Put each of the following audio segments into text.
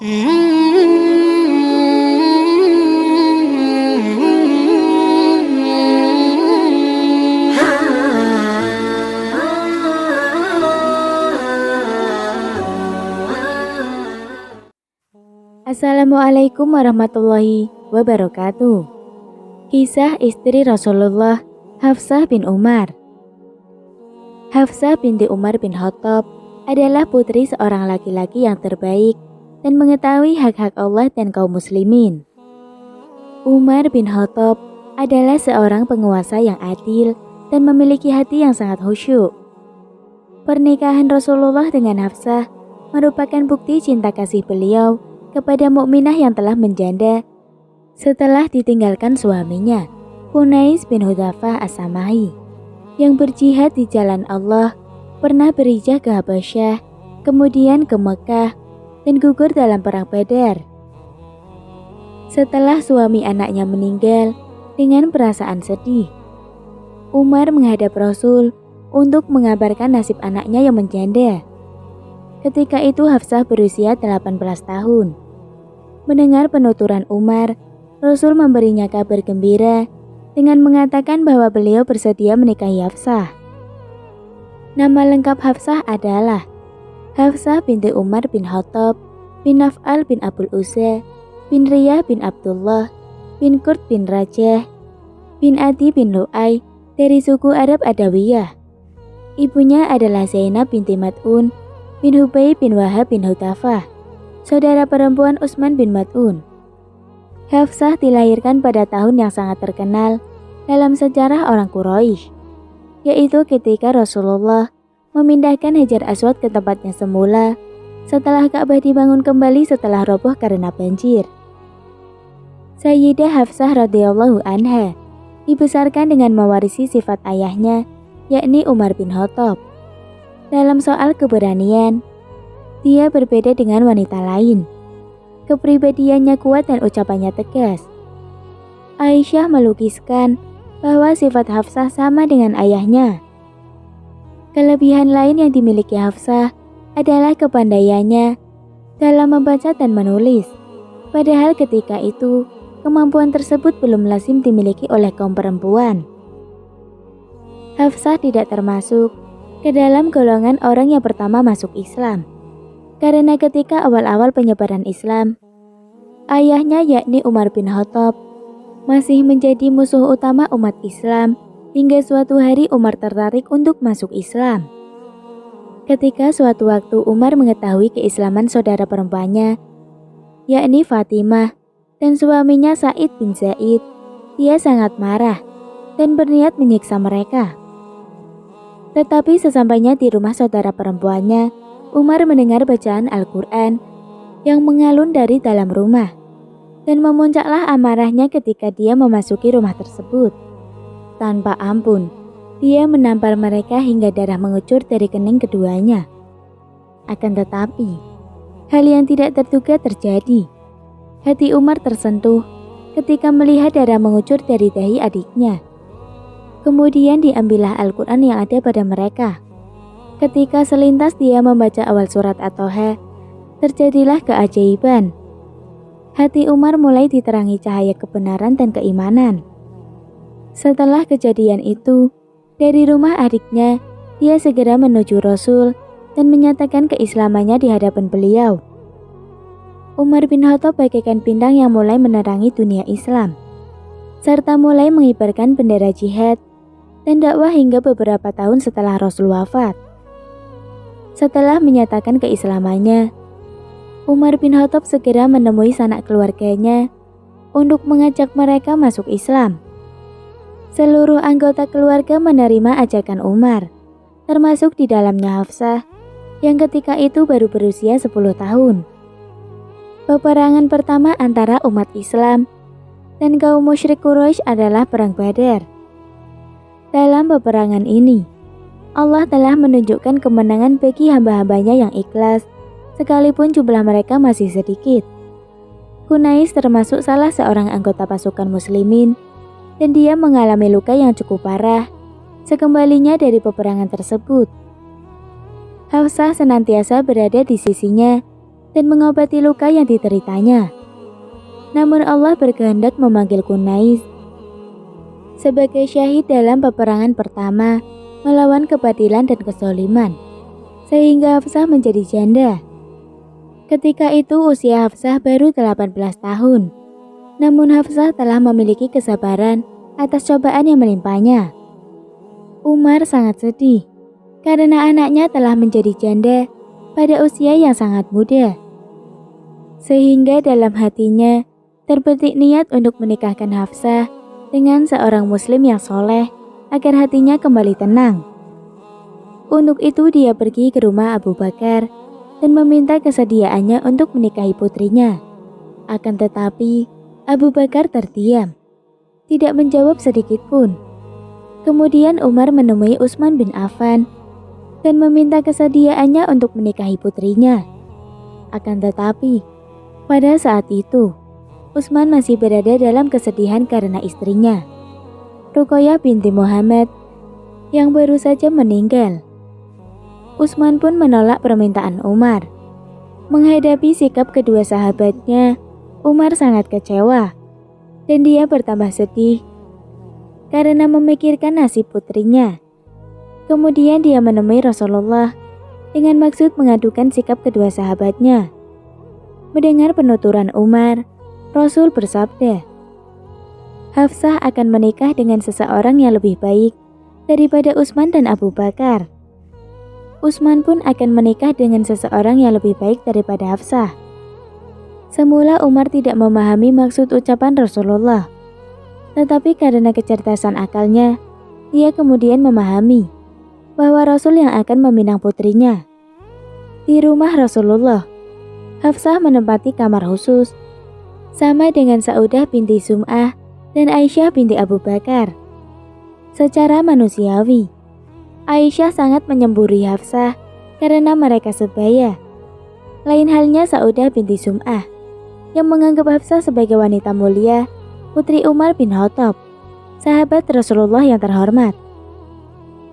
Assalamualaikum warahmatullahi wabarakatuh. Kisah istri Rasulullah, Hafsah bin Umar. Hafsah binti Umar bin Khattab adalah putri seorang laki-laki yang terbaik dan mengetahui hak-hak Allah dan kaum muslimin. Umar bin Khattab adalah seorang penguasa yang adil dan memiliki hati yang sangat khusyuk. Pernikahan Rasulullah dengan Hafsah merupakan bukti cinta kasih beliau kepada mukminah yang telah menjanda setelah ditinggalkan suaminya, Hunais bin Hudzafah As-Samahi, yang berjihad di jalan Allah, pernah berhijrah ke Habasyah, kemudian ke Mekah, dan gugur dalam perang Badar. Setelah suami anaknya meninggal, dengan perasaan sedih, Umar menghadap Rasul untuk mengabarkan nasib anaknya yang menjanda. Ketika itu Hafsah berusia 18 tahun. Mendengar penuturan Umar, Rasul memberinya kabar gembira dengan mengatakan bahwa beliau bersedia menikahi Hafsah. Nama lengkap Hafsah adalah Hafsah binti Umar bin Khattab bin Naf'al bin Abul Uzza bin Riyah bin Abdullah bin Qurt bin Rajah bin Adi bin Lu'ay dari suku Arab Adawiyah. Ibunya adalah Zainab binti Mat'un bin Hubay bin Wahab bin Hudafah, saudara perempuan Utsman bin Mat'un. Hafsah dilahirkan pada tahun yang sangat terkenal dalam sejarah orang Quraisy, yaitu ketika Rasulullah memindahkan Hajar Aswad ke tempatnya semula setelah Ka'bah dibangun kembali setelah roboh karena banjir. Sayyidah Hafsah radhiyallahu anha dibesarkan dengan mewarisi sifat ayahnya, yakni Umar bin Khattab. Dalam soal keberanian, dia berbeda dengan wanita lain. Kepribadiannya kuat dan ucapannya tegas. Aisyah melukiskan bahwa sifat Hafsah sama dengan ayahnya. Kelebihan lain yang dimiliki Hafsah adalah kepandaiannya dalam membaca dan menulis. Padahal ketika itu, kemampuan tersebut belum lazim dimiliki oleh kaum perempuan. Hafsah tidak termasuk ke dalam golongan orang yang pertama masuk Islam. Karena ketika awal-awal penyebaran Islam, ayahnya yakni Umar bin Khattab masih menjadi musuh utama umat Islam hingga suatu hari Umar tertarik untuk masuk Islam. Ketika suatu waktu Umar mengetahui keislaman saudara perempuannya, yakni Fatimah dan suaminya Sa'id bin Zaid, dia sangat marah dan berniat menyiksa mereka. Tetapi sesampainya di rumah saudara perempuannya, Umar mendengar bacaan Al-Quran yang mengalun dari dalam rumah, dan memuncaklah amarahnya ketika dia memasuki rumah tersebut. Tanpa ampun, dia menampar mereka hingga darah mengucur dari kening keduanya. Akan tetapi, hal yang tidak terduga terjadi. Hati Umar tersentuh ketika melihat darah mengucur dari dahi adiknya. Kemudian diambillah Al-Quran yang ada pada mereka. Ketika selintas dia membaca awal surat At-Toha, terjadilah keajaiban. Hati Umar mulai diterangi cahaya kebenaran dan keimanan. Setelah kejadian itu, dari rumah adiknya, dia segera menuju Rasul dan menyatakan keislamannya di hadapan beliau. Umar bin Khattab bagaikan bintang yang mulai menerangi dunia Islam, serta mulai mengibarkan bendera jihad dan dakwah hingga beberapa tahun setelah Rasul wafat. Setelah menyatakan keislamannya, Umar bin Khattab segera menemui sanak keluarganya untuk mengajak mereka masuk Islam. Seluruh anggota keluarga menerima ajakan Umar, termasuk di dalamnya Hafsah yang ketika itu baru berusia 10 tahun. Peperangan pertama antara umat Islam dan kaum musyrik Quraisy adalah Perang Badar. Dalam peperangan ini, Allah telah menunjukkan kemenangan bagi hamba-hambanya yang ikhlas, sekalipun jumlah mereka masih sedikit. Hunais termasuk salah seorang anggota pasukan muslimin, dan dia mengalami luka yang cukup parah sekembalinya dari peperangan tersebut. Hafsah senantiasa berada di sisinya dan mengobati luka yang dideritanya. Namun Allah berkehendak memanggil Kunais sebagai syahid dalam peperangan pertama melawan kebatilan dan kezaliman, sehingga Hafsah menjadi janda. Ketika itu usia Hafsah baru 18 tahun. Namun Hafsah telah memiliki kesabaran atas cobaan yang menimpanya. Umar sangat sedih karena anaknya telah menjadi janda pada usia yang sangat muda. Sehingga dalam hatinya terbetik niat untuk menikahkan Hafsah dengan seorang muslim yang soleh agar hatinya kembali tenang. Untuk itu dia pergi ke rumah Abu Bakar dan meminta kesediaannya untuk menikahi putrinya. Akan tetapi Abu Bakar terdiam, tidak menjawab sedikit pun. Kemudian Umar menemui Utsman bin Affan dan meminta kesediaannya untuk menikahi putrinya. Akan tetapi pada saat itu Utsman masih berada dalam kesedihan karena istrinya, Ruqayyah binti Muhammad, yang baru saja meninggal. Utsman pun menolak permintaan Umar. Menghadapi sikap kedua sahabatnya, Umar sangat kecewa dan dia bertambah sedih karena memikirkan nasib putrinya. Kemudian dia menemui Rasulullah dengan maksud mengadukan sikap kedua sahabatnya. Mendengar penuturan Umar, Rasul bersabda, "Hafsah akan menikah dengan seseorang yang lebih baik daripada Utsman dan Abu Bakar. Utsman pun akan menikah dengan seseorang yang lebih baik daripada Hafsah." Semula Umar tidak memahami maksud ucapan Rasulullah, tetapi karena kecerdasan akalnya, dia kemudian memahami bahwa Rasul yang akan meminang putrinya. Di rumah Rasulullah, Hafsah menempati kamar khusus, sama dengan Saudah binti Zum'ah dan Aisyah binti Abu Bakar. Secara manusiawi, Aisyah sangat menyemburi Hafsah karena mereka sebaya. Lain halnya Saudah binti Zum'ah, yang menganggap Hafsah sebagai wanita mulia, putri Umar bin Khattab, sahabat Rasulullah yang terhormat.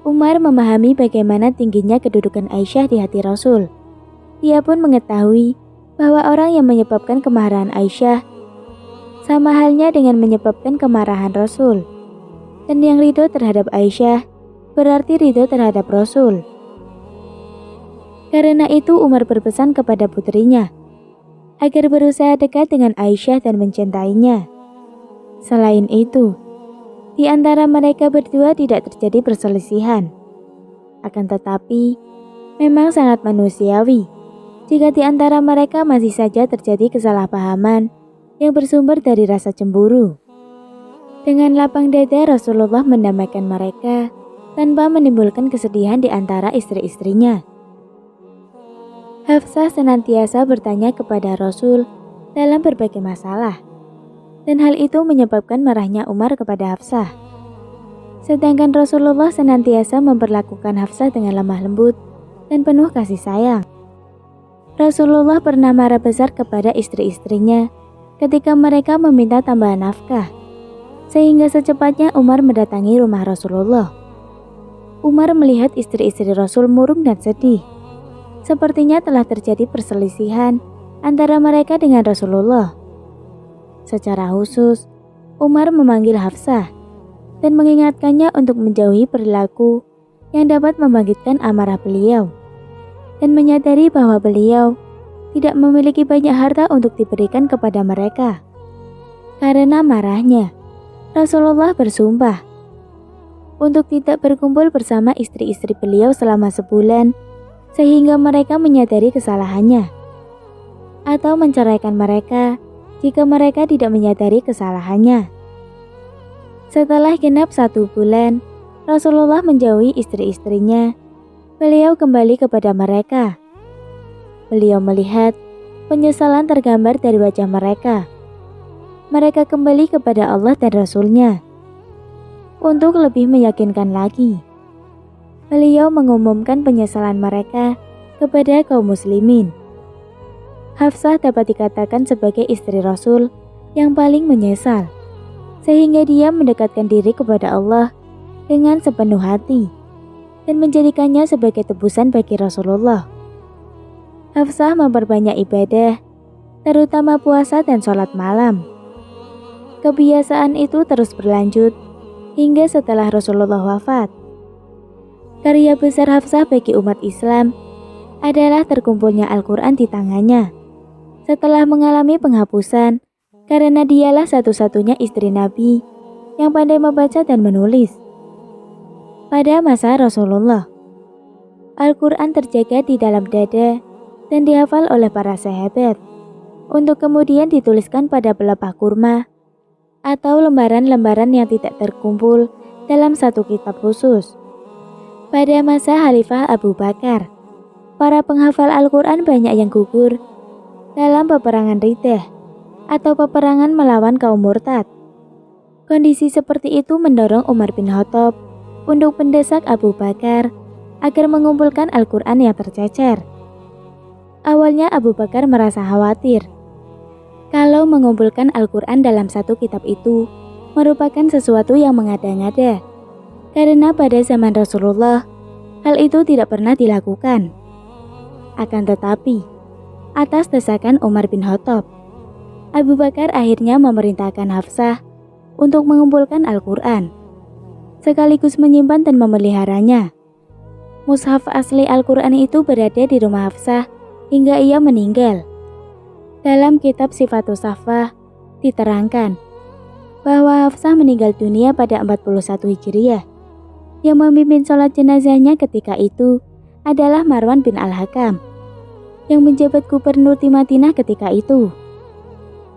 Umar memahami bagaimana tingginya kedudukan Aisyah di hati Rasul. Dia pun mengetahui bahwa orang yang menyebabkan kemarahan Aisyah sama halnya dengan menyebabkan kemarahan Rasul. Dan yang ridho terhadap Aisyah berarti ridho terhadap Rasul. Karena itu Umar berpesan kepada putrinya agar berusaha dekat dengan Aisyah dan mencintainya. Selain itu, di antara mereka berdua tidak terjadi perselisihan. Akan tetapi, memang sangat manusiawi jika di antara mereka masih saja terjadi kesalahpahaman yang bersumber dari rasa cemburu. Dengan lapang dada Rasulullah mendamaikan mereka tanpa menimbulkan kesedihan di antara istri-istrinya. Hafsah senantiasa bertanya kepada Rasul dalam berbagai masalah, dan hal itu menyebabkan marahnya Umar kepada Hafsah. Sedangkan Rasulullah senantiasa memperlakukan Hafsah dengan lemah lembut dan penuh kasih sayang. Rasulullah pernah marah besar kepada istri-istrinya ketika mereka meminta tambahan nafkah, sehingga secepatnya Umar mendatangi rumah Rasulullah. Umar melihat istri-istri Rasul murung dan sedih. Sepertinya telah terjadi perselisihan antara mereka dengan Rasulullah. Secara khusus, Umar memanggil Hafsah dan mengingatkannya untuk menjauhi perilaku yang dapat membangkitkan amarah beliau, dan menyadari bahwa beliau tidak memiliki banyak harta untuk diberikan kepada mereka. Karena marahnya, Rasulullah bersumpah untuk tidak berkumpul bersama istri-istri beliau selama sebulan, sehingga mereka menyadari kesalahannya, atau menceraikan mereka jika mereka tidak menyadari kesalahannya. Setelah genap 1 bulan, Rasulullah menjauhi istri-istrinya. Beliau kembali kepada mereka. Beliau melihat penyesalan tergambar dari wajah mereka. Mereka kembali kepada Allah dan Rasul-Nya. Untuk lebih meyakinkan lagi, beliau mengumumkan penyesalan mereka kepada kaum muslimin. Hafsah dapat dikatakan sebagai istri Rasul yang paling menyesal, sehingga dia mendekatkan diri kepada Allah dengan sepenuh hati dan menjadikannya sebagai tebusan bagi Rasulullah. Hafsah memperbanyak ibadah, terutama puasa dan sholat malam. Kebiasaan itu terus berlanjut hingga setelah Rasulullah wafat. Karya besar Hafsah bagi umat Islam adalah terkumpulnya Al-Quran di tangannya setelah mengalami penghapusan karena dialah satu-satunya istri Nabi yang pandai membaca dan menulis. Pada masa Rasulullah, Al-Quran terjaga di dalam dada dan dihafal oleh para sahabat untuk kemudian dituliskan pada pelepah kurma atau lembaran-lembaran yang tidak terkumpul dalam satu kitab khusus. Pada masa Khalifah Abu Bakar, para penghafal Al-Quran banyak yang gugur dalam peperangan Riddah atau peperangan melawan kaum murtad. Kondisi seperti itu mendorong Umar bin Khattab untuk mendesak Abu Bakar agar mengumpulkan Al-Quran yang tercecer. Awalnya Abu Bakar merasa khawatir kalau mengumpulkan Al-Quran dalam satu kitab itu merupakan sesuatu yang mengada-ngada, karena pada zaman Rasulullah hal itu tidak pernah dilakukan. Akan tetapi, atas desakan Umar bin Khattab, Abu Bakar akhirnya memerintahkan Hafsah untuk mengumpulkan Al-Quran, sekaligus menyimpan dan memeliharanya. Mushaf asli Al-Quran itu berada di rumah Hafsah hingga ia meninggal. Dalam kitab Sifatus Safah diterangkan bahwa Hafsah meninggal dunia pada 41 Hijriah. Yang memimpin sholat jenazahnya ketika itu adalah Marwan bin Al-Hakam yang menjabat gubernur di Madinah ketika itu.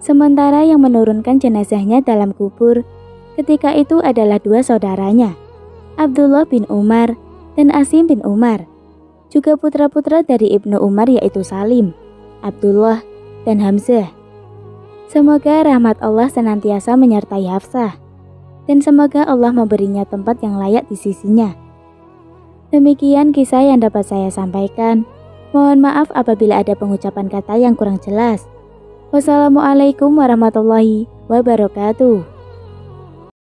Sementara yang menurunkan jenazahnya dalam kubur ketika itu adalah dua saudaranya, Abdullah bin Umar dan Asim bin Umar, juga putra-putra dari Ibnu Umar yaitu Salim, Abdullah, dan Hamzah. Semoga rahmat Allah senantiasa menyertai Hafsah, dan semoga Allah memberinya tempat yang layak di sisinya. Demikian kisah yang dapat saya sampaikan. Mohon maaf apabila ada pengucapan kata yang kurang jelas. Wassalamualaikum warahmatullahi wabarakatuh.